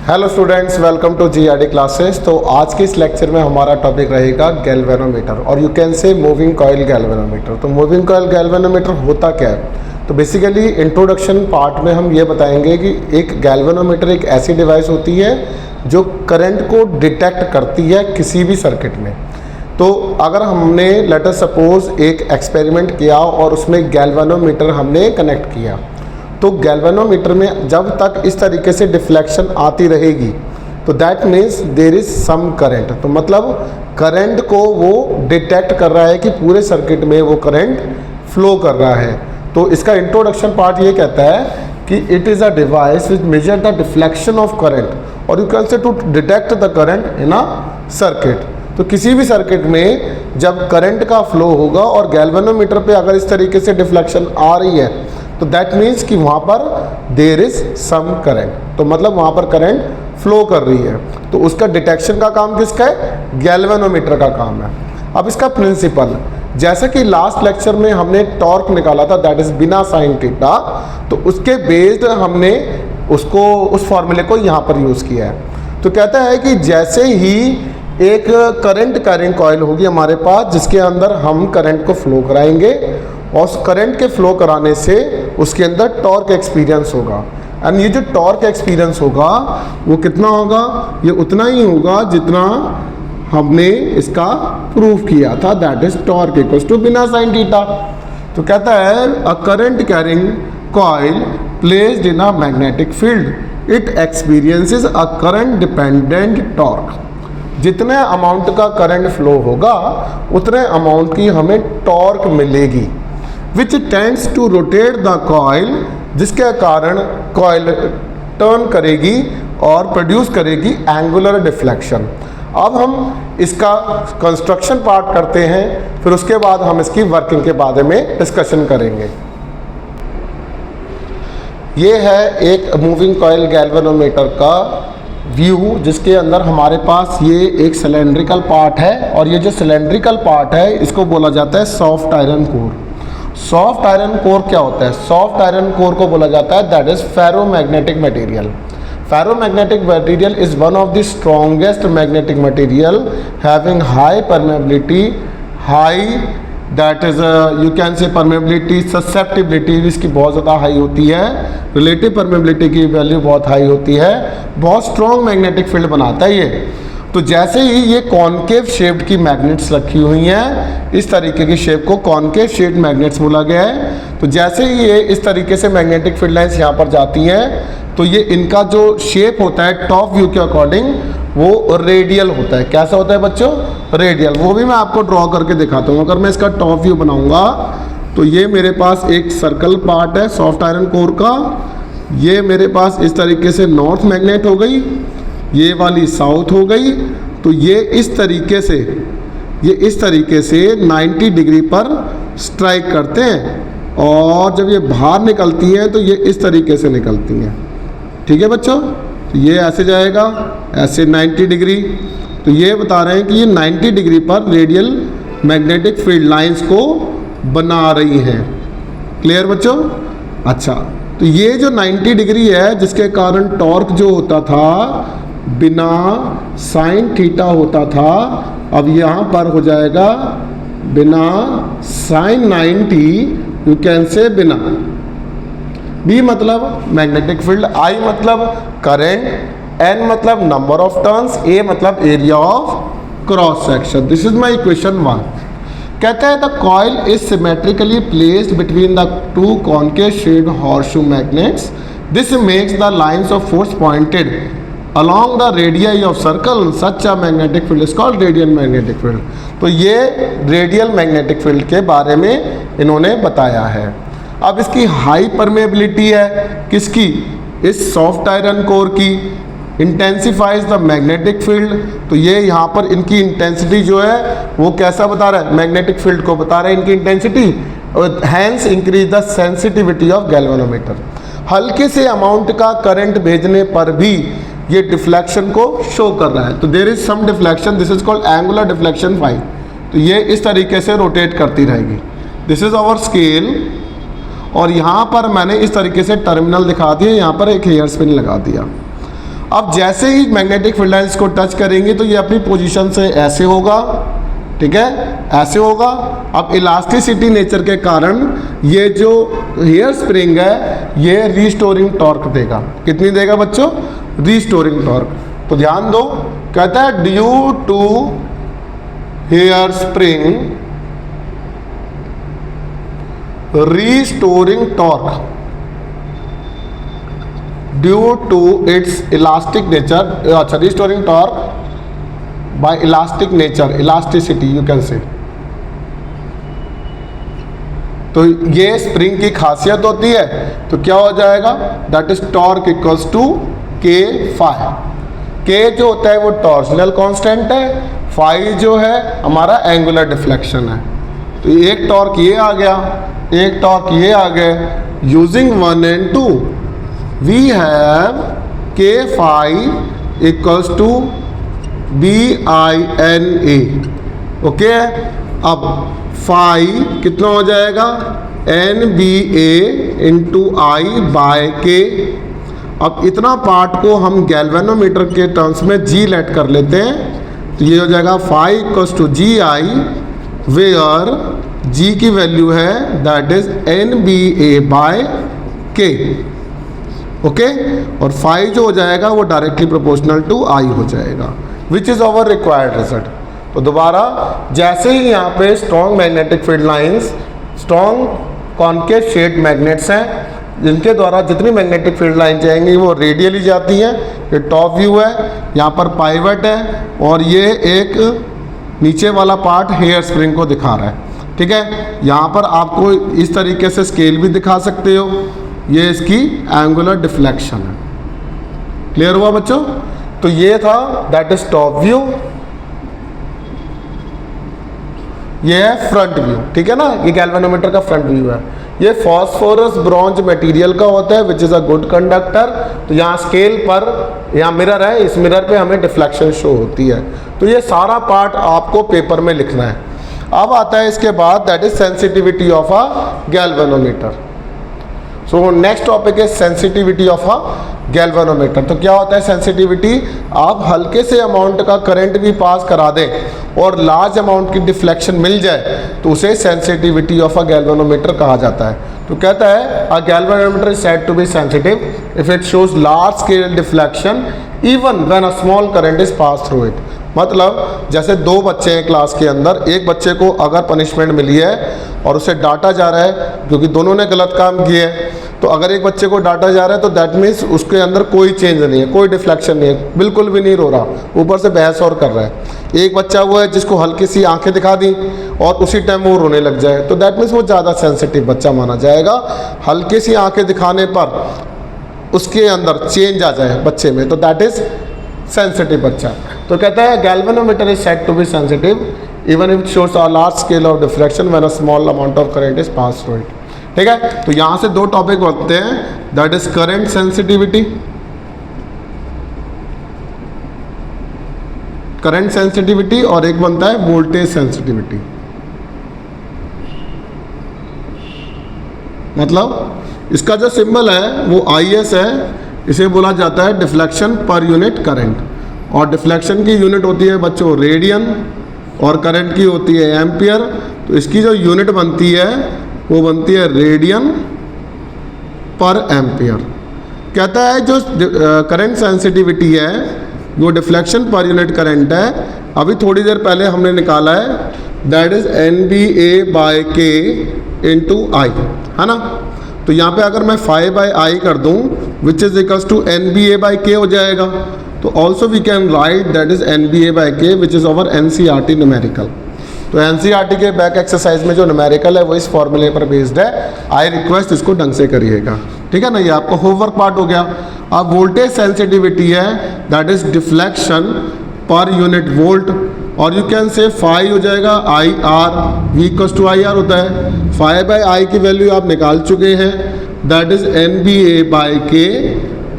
Hello students, welcome to GRD classes. तो आज के इस लेक्चर में हमारा टॉपिक रहेगा गैल्वेनोमीटर और यू कैन से मूविंग कॉइल गैल्वेनोमीटर। तो मूविंग कॉइल गैल्वेनोमीटर होता क्या है? तो बेसिकली इंट्रोडक्शन पार्ट में हम ये बताएंगे कि एक गैल्वेनोमीटर एक ऐसी डिवाइस होती है जो करंट को डिटेक्ट करती है किसी भी सर्किट में। तो अगर हमने लेट अस सपोज एक एक्सपेरिमेंट किया और उसमें गैल्वेनोमीटर हमने कनेक्ट किया, तो गैल्वेनोमीटर में जब तक इस तरीके से डिफ्लेक्शन आती रहेगी तो that means there is some current. तो मतलब करंट को वो डिटेक्ट कर रहा है कि पूरे सर्किट में वो करंट फ्लो कर रहा है। तो इसका इंट्रोडक्शन पार्ट ये कहता है कि it is a device which measure the deflection of current और you can say to detect the current in a circuit. तो किसी भी सर्किट में जब करंट का फ्लो होगा और गैल्वेनोमीटर पे अगर इस तरीके से डिफ्लेक्शन आ रही है तो दैट मीन्स कि वहाँ पर देयर इज सम करंट। तो मतलब वहाँ पर करंट फ्लो कर रही है। तो उसका डिटेक्शन का काम किसका है? गैल्वेनोमीटर का काम है। अब इसका प्रिंसिपल, जैसा कि लास्ट लेक्चर में हमने टॉर्क निकाला था दैट इज बिना साइन थीटा, तो उसके बेस्ड हमने उसको उस फॉर्मूले को यहाँ पर यूज़ किया है। तो कहता है कि जैसे ही एक करंट कैरिंग कॉइल होगी हमारे पास जिसके अंदर हम करंट को फ्लो कराएंगे और उस करंट के फ्लो कराने से उसके अंदर टॉर्क एक्सपीरियंस होगा। एंड ये जो टॉर्क एक्सपीरियंस होगा वो कितना होगा? ये उतना ही होगा जितना हमने इसका प्रूफ किया था, that is torque equals to B I N A sine theta. तो कहता है a current carrying coil placed in a magnetic field it experiences a current dependent torque. जितने अमाउंट का करंट फ्लो होगा उतने अमाउंट की हमें टॉर्क मिलेगी which tends to rotate the coil, जिसके कारण कॉइल टर्न करेगी और प्रोड्यूस करेगी एंगुलर डिफ्लेक्शन। अब हम इसका कंस्ट्रक्शन पार्ट करते हैं, फिर उसके बाद हम इसकी वर्किंग के बारे में डिस्कशन करेंगे। ये है एक मूविंग कॉइल गैल्वेनोमीटर का व्यू जिसके अंदर हमारे पास ये एक सिलेंड्रिकल पार्ट है और ये जो सिलेंड्रिकल पार्ट है इसको बोला जाता है soft iron core. Soft iron core क्या होता है? सॉफ्ट आयरन कोर को बोला जाता है that is ferromagnetic material. Ferromagnetic material is one of the strongest magnetic material having high permeability, high that is you can से परमेबिलिटी, ससेप्टिबिलिटी इसकी बहुत ज़्यादा हाई होती है, रिलेटिव परमेबिलिटी की वैल्यू बहुत हाई होती है, बहुत स्ट्रॉन्ग मैग्नेटिक फील्ड बनाता है ये। तो जैसे ही ये कॉनकेव शेप्ड की मैग्नेट्स रखी हुई हैं, इस तरीके की शेप को कॉनकेव शेप्ड मैग्नेट्स बोला गया है। तो जैसे ही ये इस तरीके से मैग्नेटिक फील्ड लाइंस यहाँ पर जाती हैं तो ये इनका जो शेप होता है टॉप व्यू के अकॉर्डिंग वो रेडियल होता है। कैसा होता है बच्चों? रेडियल। वो भी मैं आपको ड्रॉ करके दिखाता हूँ। अगर मैं इसका टॉप व्यू बनाऊँगा तो ये मेरे पास एक सर्कल पार्ट है सॉफ्ट आयरन कोर का, ये मेरे पास इस तरीके से नॉर्थ मैग्नेट हो गई, ये वाली साउथ हो गई। तो ये इस तरीके से 90 डिग्री पर स्ट्राइक करते हैं और जब ये बाहर निकलती हैं तो ये इस तरीके से निकलती हैं। ठीक है बच्चों? तो ये ऐसे जाएगा, ऐसे 90 डिग्री। तो ये बता रहे हैं कि ये 90 डिग्री पर रेडियल मैग्नेटिक फील्ड लाइंस को बना रही हैं। क्लियर बच्चों? अच्छा, तो ये जो 90 डिग्री है जिसके कारण टॉर्क जो होता था बिना साइन थीटा होता था, अब यहाँ पर हो जाएगा बिना साइन 90, यू कैन से बिना। बी मतलब मैग्नेटिक फील्ड, आई मतलब करंट, एन मतलब नंबर ऑफ टर्न्स, ए मतलब area of cross section. This is my equation 1। कहता है the coil is symmetrically placed between the two concave shaped horseshoe magnets. This makes the lines of force pointed along the radii of circle, such a magnetic field is called radial magnetic field। तो ये radial magnetic field के बारे में इन्होंने बताया है। अब इसकी हाई परमेबिलिटी है किसकी? इस सॉफ्ट आयरन कोर की। इंटेंसिफाइज द मैग्नेटिक फील्ड, तो ये यहाँ पर इनकी इंटेंसिटी जो है वो कैसा बता रहा है? मैग्नेटिक फील्ड को बता रहा है इनकी intensity. Hence increase the sensitivity of galvanometer. हल्के से अमाउंट का करंट भेजने पर भी ये डिफ्लेक्शन को शो कर रहा है। तो there is some deflection, this is called angular deflection phi. तो ये इस तरीके से रोटेट करती रहेगी। दिस इज आवर स्केल और यहाँ पर मैंने इस तरीके से टर्मिनल दिखा दिए, यहाँ पर एक हेयर स्पिन लगा दिया। अब जैसे ही मैग्नेटिक फील्ड लाइंस को टच करेंगे तो ये अपनी पोजीशन से ऐसे होगा, ठीक है, ऐसे होगा। अब इलास्टिसिटी नेचर के कारण ये जो हेयर स्प्रिंग है ये रीस्टोरिंग टॉर्क देगा। कितनी देगा बच्चों? Restoring torque. तो ध्यान दो, कहता है due to hair spring restoring torque due to its elastic nature, restoring torque by elastic nature, elasticity you can say। तो ये स्प्रिंग की खासियत होती है, तो क्या हो जाएगा? That is torque equals to K phi. के जो होता है वो टॉर्सनल कांस्टेंट है, फाई जो है हमारा एंगुलर डिफ्लेक्शन है। तो एक टॉर्क ये आ गया, एक टॉर्क ये आ गए। Using 1 and 2 we have K phi equals to BINA। Okay, अब फाई कितना हो जाएगा? NBA इंटू आई बाय के। अब इतना पार्ट को हम गैल्वेनोमीटर के टर्म्स में G लेट कर लेते हैं, तो ये हो जाएगा phi equals to GI, where G की वैल्यू है that is NBA by K. Okay, और फाई जो हो जाएगा वो डायरेक्टली प्रोपोर्शनल टू I हो जाएगा, which is our required result. तो दोबारा जैसे ही यहाँ पे strong magnetic field lines, strong concave shaped magnets हैं जिनके द्वारा जितनी मैग्नेटिक फील्ड लाइन जाएंगी वो रेडियली जाती हैं। ये टॉप व्यू है, यहाँ पर पाइवट है और ये एक नीचे वाला पार्ट हेयर स्प्रिंग को दिखा रहा है, ठीक है। यहाँ पर आपको इस तरीके से स्केल भी दिखा सकते हो, ये इसकी एंगुलर डिफ्लेक्शन है। क्लियर हुआ बच्चों? तो ये था दैट इज टॉप व्यू, ये है फ्रंट व्यू, ठीक है ना। ये गैल्वेनोमीटर का फ्रंट व्यू है। ये फॉस्फोरस ब्रॉन्ज मटेरियल का होता है which is a good conductor. तो यहाँ स्केल पर, यहाँ मिरर है, इस मिरर पे हमें डिफ्लेक्शन शो होती है। तो ये सारा पार्ट आपको पेपर में लिखना है। अब आता है इसके बाद that is sensitivity of a galvanometer. So next topic है सेंसिटिविटी ऑफ अ गैल्वेनोमीटर। तो क्या होता है सेंसिटिविटी? आप हल्के से अमाउंट का करंट भी पास करा दें और लार्ज अमाउंट की डिफ्लेक्शन मिल जाए तो उसे सेंसिटिविटी ऑफ अ गैल्वेनोमीटर कहा जाता है। तो कहता है a galvanometer is said to be sensitive if it shows large scale deflection even when a small current is pass through it. मतलब जैसे दो बच्चे हैं क्लास के अंदर, एक बच्चे को अगर पनिशमेंट मिली है और उसे डांटा जा रहा है क्योंकि दोनों ने गलत काम किए है, तो अगर एक बच्चे को डांटा जा रहा है तो दैट मीन्स उसके अंदर कोई चेंज नहीं है, कोई डिफ्लेक्शन नहीं है, बिल्कुल भी नहीं रो रहा, ऊपर से बहस और कर रहा है। एक बच्चा वो है जिसको हल्की सी आंखें दिखा दी और उसी टाइम वो रोने लग जाए, तो दैट मीन्स वो ज़्यादा सेंसिटिव बच्चा माना जाएगा। हल्की सी आंखें दिखाने पर उसके अंदर चेंज आ जाए बच्चे में, तो दैट इज सेंसिटिव बच्चा। तो कहता है galvanometer is said to be sensitive even if it shows a large scale of deflection when a small amount of current is pass through it. ठीक है, तो यहाँ से दो टॉपिक बनते हैं, that is current sensitivity, current sensitivity, और एक बनता है वोल्टेज सेंसिटिविटी। मतलब इसका जो सिंबल है वो IS है, इसे बोला जाता है डिफ्लेक्शन पर यूनिट करंट, और डिफ्लेक्शन की यूनिट होती है बच्चों रेडियन और करंट की होती है एम्पियर। तो इसकी जो यूनिट बनती है वो बनती है रेडियन पर एम्पियर। कहता है जो करंट सेंसिटिविटी है वो डिफ्लेक्शन पर यूनिट करंट है, अभी थोड़ी देर पहले हमने निकाला है, दैट इज NBA/K इंटू आई, है ना। तो यहाँ पे अगर मैं 5/I कर दूँ which is equals to NBA/K हो जाएगा। तो also we can write that is NBA/K which is over NCERT numerical. तो NCERT के बैक एक्सरसाइज में जो न्यूमेरिकल है वो इस फॉर्मूले पर बेस्ड है। आई रिक्वेस्ट इसको ढंग से करिएगा, ठीक है ना। ये आपका होमवर्क पार्ट हो गया। अब वोल्टेज सेंसिटिविटी है that is deflection per unit volt, और यू कैन से फाई हो जाएगा IR, V equals to IR होता है। 5/I की वैल्यू आप निकाल चुके हैं, that is NBA/K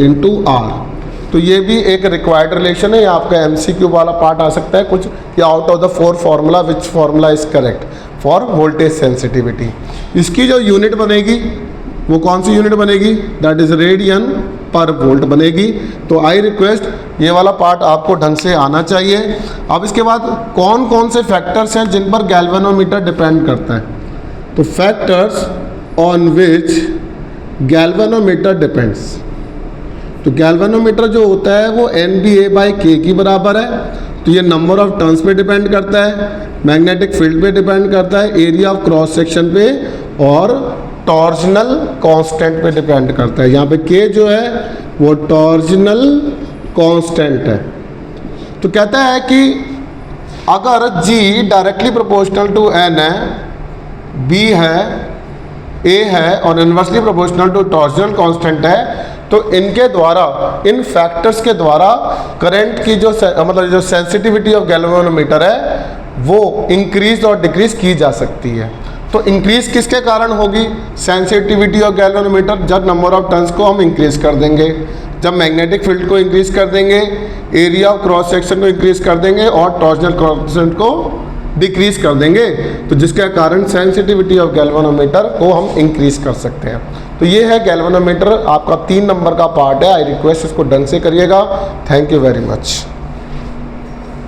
into R। तो ये भी एक रिक्वायर्ड रिलेशन है, ये आपका MCQ वाला पार्ट आ सकता है कुछ, या out of the 4 formula which formula is correct for voltage sensitivity. इसकी जो यूनिट बनेगी वो कौन सी यूनिट बनेगी? दैट इज रेडियन पर वोल्ट बनेगी। तो आई रिक्वेस्ट ये वाला पार्ट आपको ढंग से आना चाहिए। अब इसके बाद कौन कौन से फैक्टर्स हैं जिन पर गैल्वेनोमीटर डिपेंड करता है? तो factors on which galvanometer depends. तो गैल्वेनोमीटर जो होता है वो NBA/K की बराबर है। तो ये नंबर ऑफ टर्न्स पे डिपेंड करता है, मैग्नेटिक फील्ड पे डिपेंड करता है, एरिया ऑफ क्रॉस सेक्शन पे और टॉर्जनल कांस्टेंट पे डिपेंड करता है। यहाँ पे K जो है वो टॉर्जनल कांस्टेंट है। तो कहता है कि अगर G directly proportional to N है, B है, A है और inversely proportional to torsional constant है, तो इनके द्वारा, इन फैक्टर्स के द्वारा करंट की जो मतलब जो सेंसिटिविटी ऑफ गैल्वेनोमीटर है वो इंक्रीज और डिक्रीज की जा सकती है। तो इंक्रीज किसके कारण होगी? सेंसिटिविटी ऑफ गैल्वेनोमीटर, जब नंबर ऑफ टर्न्स को हम इंक्रीज कर देंगे, जब मैग्नेटिक फील्ड को इंक्रीज कर देंगे, एरिया ऑफ क्रॉस सेक्शन को इंक्रीज कर देंगे और टॉर्जनल कांस्टेंट को डिक्रीज कर देंगे, तो जिसके कारण सेंसिटिविटी ऑफ गैल्वेनोमीटर को हम इंक्रीज कर सकते हैं। तो ये है गैल्वेनोमीटर, आपका 3 नंबर का पार्ट है। आई रिक्वेस्ट इसको ढंग से करिएगा। Thank you very much.